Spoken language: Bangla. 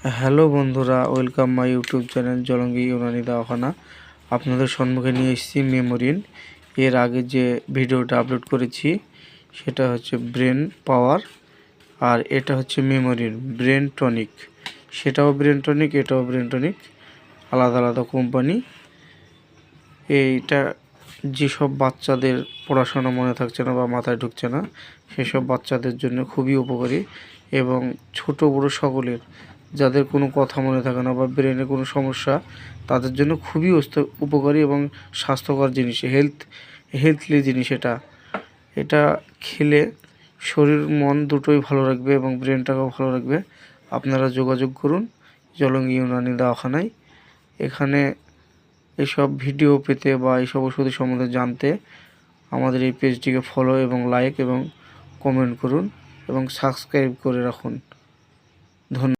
হ্যালো বন্ধুরা, welcome my YouTube channel Jalangi Unani Dawakhana. আপনাদের সম্মুখে নিয়ে এসেছি মেমোরিন। এর আগে যে ভিডিওটা আপলোড করেছি সেটা হচ্ছে ব্রেন পাওয়ার, আর এটা হচ্ছে মেমোরিন ব্রেন টনিক। সেটাও ব্রেন টনিক, এটাও ব্রেন টনিক, আলাদা আলাদা কোম্পানি। এইটা যেসব বাচ্চাদের পড়াশোনা মনে থাকছে না বা মাথায় ঢুকছে না সেসব বাচ্চাদের জন্য খুবই উপকারী, এবং ছোট বড় সকলের যাদের কোনো কথা মনে থাকে না বা ব্রেনে কোনো সমস্যা, তাদের জন্য খুবই উপকারী এবং স্বাস্থ্যকর জিনিস, হেলথলি জিনিস। এটা খেলে শরীর মন দুটোই ভালো রাখবে এবং ব্রেনটাকেও ভালো রাখবে। আপনারা যোগাযোগ করুন জলঙ্গি ইউনানি দাওখানায়। এখানে এসব ভিডিও পেতে বা এইসব ওষুধের সম্বন্ধে জানতে আমাদের এই পেজটিকে ফলো এবং লাইক এবং কমেন্ট করুন এবং সাবস্ক্রাইব করে রাখুন। ধন্যবাদ।